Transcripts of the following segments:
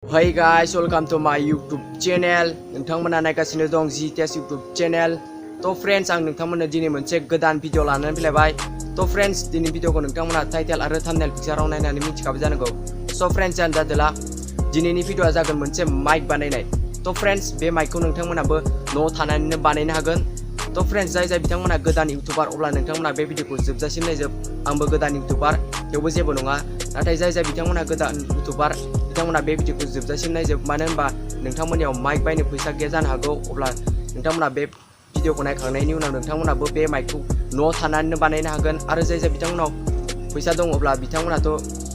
Hey guys, welcome to my YouTube channel. नोंथांमोना नायगासिनो दं GTS YouTube channel. तो फ्रेंड्स आं नोंथांमोननो दिनै मोनसे गोदान भिडिअ लानानै फैलायबाय. तो फ्रेंड्स दिनै भिडिअखौ नोंथांमोना टाइटेल आरो थाम्बनेल पिक्चाराव नायनानै मिथिखाबाय जानांगौ. सो फ्रेंड्स जानो जादोला दिनैनि भिडिअआ जागोन मोनसे माइक बानायनाय. तो फ्रेंड्स बे माइकखौ नोंथांमोनाबो न'आव थानानैनो बानायनो हागोन. तो फ्रेंड्स जाय बिथांमोना गोदान इउटिउबार अब्ला नोंथांमोना बे भिडिअखौ जोबजासिम नायजोब. आंबो गोदान इउटिउबार थेवबो जेबो नङा. नाथाय जाय बिथांमोना गोदान इउटिउबार बिथांमोना बे भिडिअखौ जोबजासिम नायजोब. मानो होनबा नोंथांमोननियाव माइक बायनो फैसा गैया जानो हागौ. अब्ला नोंथांमोना बे भिडिअखौ नायखांनायनि उनाव नोंथांमोनाबो बे माइकखौ न'आव थानानैनो बानायनो हागोन. आरो जाय बिथांमोनाव फैसा दं अब्ला बिथांमोनाथ'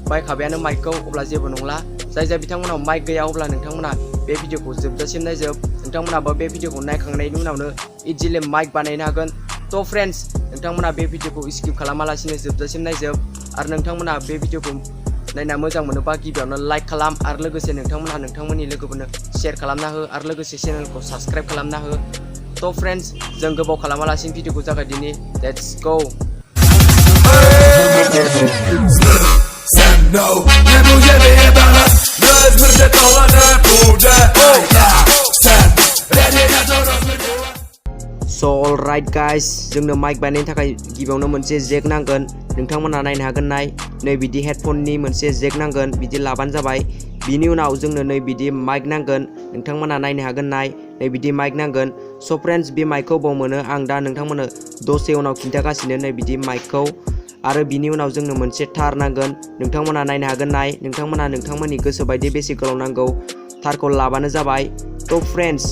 बायखाबायानो माइकखौ, अब्ला जेबो नंला. जाय बिथांमोनाव माइक गैया अब्ला नोंथांमोना बे भिडिअखौ जोबजासिम नायजोब. नोंथांमोनाबो बे भिडिअखौ नायखांनायनि उनावनो इजिलि माइक बानायनो हागोन. तो फ्रेंड्स नोंथांमोना बे भिडिअखौ स्किप खालामालासिनो जोबजासिम नायजोब. आरो नोंथांमोना बे भिडिअखौ नायना मोजां मोनोबा गिबियावनो लाइक खालाम आरो लोगोसे नोंथांमोनहा नोंथांमोननि लोगोफोरनो शेयार खालामना हो आरो लोगोसे चेनेलखौ साबस्क्राइब खालामना हो. तो फ्रेंड्स जों गोबाव खालामालासिनो भिडिअखौ जागायदिनि. Let's go. So alright guys, जोंनो माइक बानायनो थाखाय गिबियावनो मोनसे जेक नांगोन. नोंथांमोना नायनो हागोन नाय नै बिदि हेडफोननि मोनसे जेक नांगोन, बिदि लाबानो जाबाय. बिनि उनाव जोंनो नै बिदि माइक नांगोन. नोंथांमोना नायनो हागोन नाय नै बिदि माइक नांगोन. सो फ्रेंड्स बे माइकखौ बाव मोनो आं दा नोंथांमोननो दसे उनाव खिन्थागासिनो नै बिदि माइकखौ. आरो बिनि उनाव जोंनो मोनसे थार नांगोन. नोंथांमोना नायनो हागोन नाय नोंथांमोना नोंथांमोननि गोसो बायदि बेसे गोलाव नांगौ थारखौ लाबानो जाबाय. तो फ्रेंड्स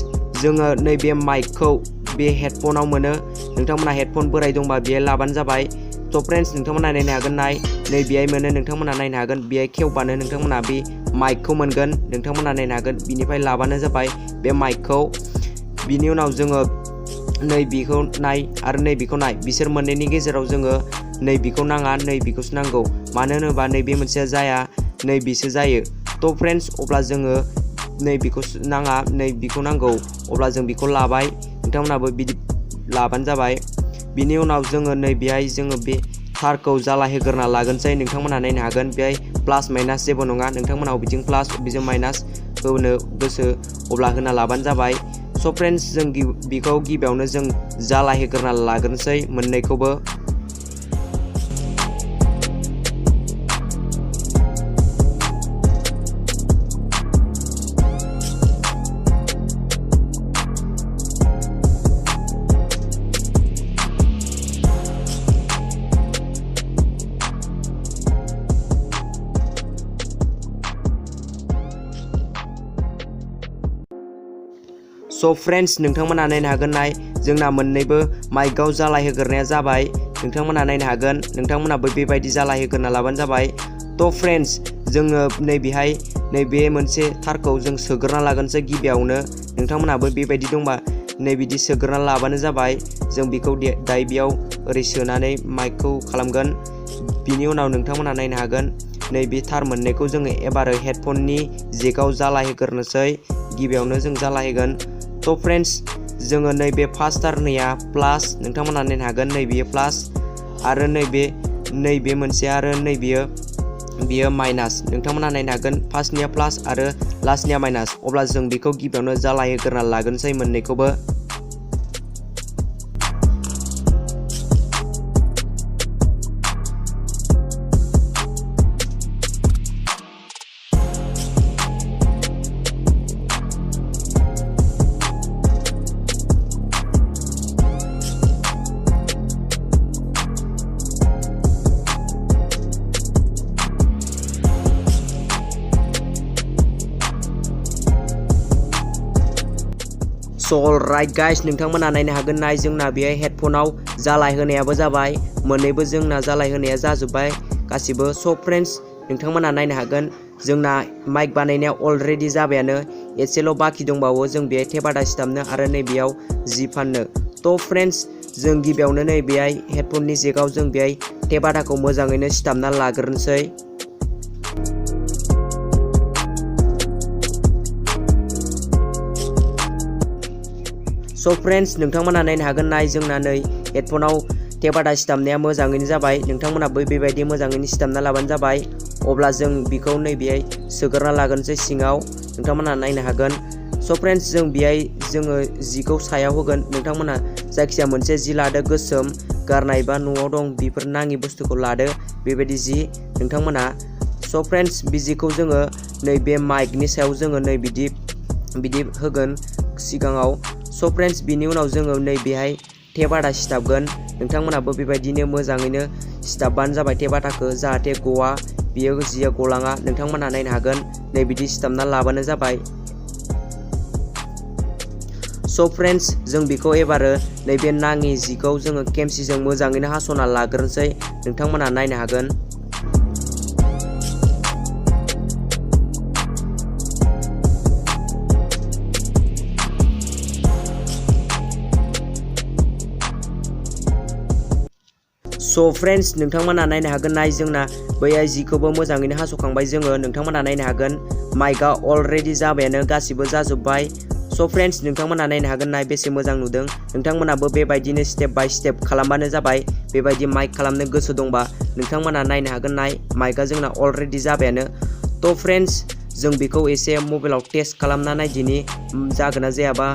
जोङो नै बे माइकखौ बे हेडफोनाव मोनो. नोंथांमोना हेडफोन बोराय दंबा बेहाय लाबानो जाबाय. तो फ्रेंड्स नोंथांमोना नायनो हागोन नाय नै बेहाय मोनो. नोंथांमोना नायनो हागोन बेहाय खेवबानो नोंथांमोना बे माइकखौ मोनगोन. नोंथांमोना नायनो हागोन बिनिफ्राय लाबानो जाबाय बे माइकखौ. बिनि उनाव जोङो नै बेखौ नाय आरो नै बेखौ नाय. बिसोर मोननैनि गेजेराव जोङो नै बेखौ नाङा नै बेखौसो नांगौ. मानो होनोबा नैबे मोनसेया जाया नै बेसो जायो. तो फ्रेंड्स अब्ला जोङो नै बेखौ नाङा नै बेखौ नांगौ. अब्ला जों बेखौ लाबाय. नोंथांमोनाबो बिदि लाबानो जाबाय. बिनि उनाव जोङो नै बेहाय जोङो बे थारखौ जाला होग्रोना लागोनसै. नोंथांमोना नायनो हागोन बेहाय प्लास माइनास जेबो नङा. नोंथांमोनाव बिथिं प्लास बिजों माइनास होनो गोसो अब्ला होना लाबानो जाबाय. सो फ्रेंड्स जों बेखौ गिबियावनो जों जाला होग्रोना लाग्रोनोसै मोननैखौबो. सो फ्रेंड्स नोंथांमोना नायनो हागोन नाय जोंना मोननैबो माइकआव जाला होग्रोनाया जाबाय. नोंथांमोना नायनो हागोन नोंथांमोनाबो बेबायदि जाला होग्रोना लाबानो जाबाय. तो फ्रेंड्स जोङो नैबेहाय नैबे मोनसे थारखौ जों सोग्रोना लागोनसै गिबियावनो. नोंथांमोनाबो बेबायदि दंबा नै बिदि सोग्रोना लाबानो जाबाय. जों बेखौ दायो बेयाव ओरै सोनानै माइकखौ खालामगोन. बिनि उनाव नोंथांमोना नायनो हागोन नैबे थार मोननैखौ जोङो एबार हेडफोननि जेकआव जाला होग्रोनोसै. गिबियावनो जों जाला होगोन. तो फ्रेंड्स जोङो नैबे फार्स्ट टारनिया प्लास नोंथांमोना नायनो हागोन नैबेयो प्लास आरो नैबे मोनसे आरो बेयो माइनास. नोंथांमोना नायनो हागोन फार्स्टनिया प्लास आरो लास्टनिया माइनास. अब्ला जों बेखौ गिबियावनो जाला होग्रोना लागोनसै मोननैखौबो. सो अलराइट गाइस नोंथांमोना नायनो हागोन नाय जोंना बेहाय हेडफोनाव जालाय होनायाबो जाबाय. मोननैबो जोंना जालाय होनाया जाजोब्बाय गासिबो. सो फ्रेंड्स नोंथांमोना नायनो हागोन जोंना माइक बानायनाया अलरेडि जाबायानो. एसेल' बाखि दंबावो जों बेहाय टेपादा सिथाबनो आरो नैबेयाव जि फाननो. तो फ्रेंड्स जों गिबियावनो नै बेहाय हेडफोननि जेकआव जों बेहाय टेपादाखौ मोजाङैनो सिथाबना लाग्रोनोसै. सो फ्रेंड्स नोंथांमोना नायनो हागोन नाय जोंना नै हेडफोनाव टेपादा सिथाबनाया मोजाङैनो जाबाय. नोंथांमोनाबो बेबायदि मोजाङैनो सिथाबना लाबानो जाबाय. अब्ला जों बेखौ नैबेहाय सोग्रोना लागोनसै सिङाव. नोंथांमोना नायनो हागोन। स' फ्रेन्ड्स जों बेहाय जोङो जिखौ सायाव होगोन। नोंथांमोना जायखिजाया मोनसे जि लादो, गोसोम गारनाय बा न'आव दं बेफोर नाङि बुस्थुखौ लादो, बेबायदि जि नोंथांमोना। स' फ्रेन्ड्स बे जिखौ जोङो नैबे माइकनि सायाव जोङो बिदि होगोन सिगाङाव। स' फ्रेन्ड्स बिनि उनाव जोङो नैबेहाय टेप आथा सिथाबगोन। नोंथांमोनाबो बेबायदिनो मोजाङैनो सिथाबबानो जाबाय टेप आथाखौ, जाहाथे गवा, बियो जिया गलाङा। नोंथांमोना नायनो हागोन नैबिदि सिथाबना लाबानो जाबाय। स' फ्रेन्ड्स जों बेखौ एबारो नैबे नाङि जिखौ जोङो केमसिजों मोजाङैनो हास'ना लाग्रोनोसै। नोंथांमोना नायनो हागोन। स' फ्रेन्ड्स नोंथांमोना नायनो हागोन नाय जोंना बैहाय जिखौबो मोजाङैनो हास'खांबाय जोङो। नोंथांमोना नायनो हागोन माइकआ अलरेडि जाबायानो, गासिबो जाजोब्बाय। स' फ्रेन्ड्स नोंथांमोना नायनो हागोन नाय बेसे मोजां नुदों। नोंथांमोनाबो बेबायदिनो स्टेप बाय स्टेप खालामबानो जाबाय। बेबायदि माइक खालामनो गोसो दंबा नोंथांमोना नायनो हागोन नाय माइकआ जोंना अलरेडि जाबायानो। थ' फ्रेन्ड्स जों बेखौ एसे मबाइलाव टेस्ट खालामना नायदिनि जागोन ना जायाबा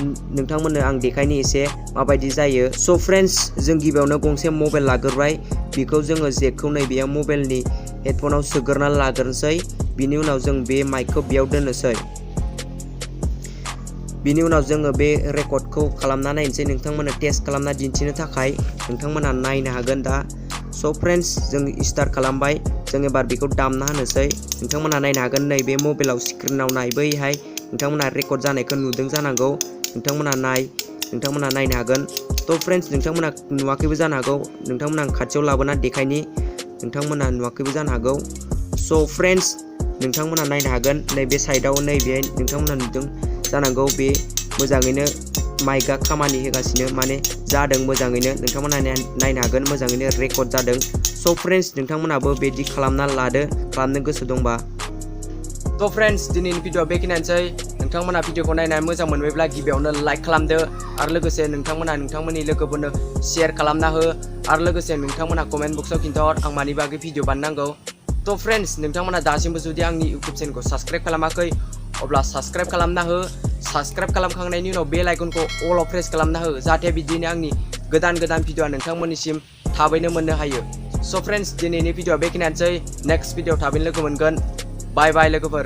नोंथांमोननो आं देखायनो एसे माबायदि जायो। स' फ्रेन्ड्स जों गिबियावनो गंसे मबाइल लाग्रोबाय। बेखौ जोङो जेकखौ नैबेयाव मबाइलनि हेडफनाव सोग्रोना लाग्रोनोसै। बिनि उनाव जों बे माइकखौ बेयाव दोननोसै। बिनि उनाव जोङो बे रेकर्डखौ खालामना नायनोसै नोंथांमोननो टेस्ट खालामना दिन्थिनो थाखाय। नोंथांमोना नायनो हागोन दा। स' फ्रेन्ड्स जों स्टार्ट खालामबाय। जों एबार बेखौ दामना होनोसै। नोंथांमोना नायनो हागोन नैबे मबाइलाव स्क्रिनाव नायबैहाय नोंथांमोना रेकर्ड जानायखौ नुदों जानांगौ। नोंथांमोना नायनो हागोन। थ' फ्रेन्ड्स नोंथांमोना नुवाखैबो जानो हागौ। नोंथांमोना खाथियाव लाबोना देखायनि, नोंथांमोना नुवाखैबो जानो हागौ। स' फ्रेन्ड्स नोंथांमोना नायनो हागोन नैबे साइडआव नैबेहाय नोंथांमोना नुदों जानांगौ बे मोजाङैनो माइकआ खामानि होगासिनो, माने जादों मोजाङैनो। नोंथांमोना नायनो हागोन मोजाङैनो रेकर्ड जादों। स' फ्रेन्ड्स नोंथांमोनाबो बिदि खालामना लादो, खालामनो गोसो दंबा। थ' फ्रेन्ड्स दिनैनि भिडिअआ बेखिनियानोसै। नोंथांमोना भिडिअखौ नायनानै मोजां मोनबायब्ला गिबियावनो लाइक खालामदो, आरो लोगोसे नोंथांमोना नोंथांमोननि लोगोफोरनो शेयार खालामना हो, आरो लोगोसे नोंथांमोना कमेन्ट बक्सआव खिन्थाहर आं मानि बागै भिडिअ बानायनांगौ। थ' फ्रेन्ड्स नोंथांमोना दासिमबो जुदि आंनि इउटुब चेनेलखौ साबस्क्राइब खालामाखै अब्ला साबस्क्राइब खालामना हो। साबस्क्राइब खालामखांनायनि उनाव बेल आइकनखौ अलाव प्रेस खालामना हो, जाहाथे बिदिनो आंनि गोदान भिडिअआ नोंथांमोननिसिम थाबैनो मोननो हायो। स' फ्रेन्ड्स दिनैनि भिडिअआ बेखिनियानोसै। नेक्स्ट भिडिअआव थाबैनो लोगो मोनगोन। बाय बाय लोगोफोर।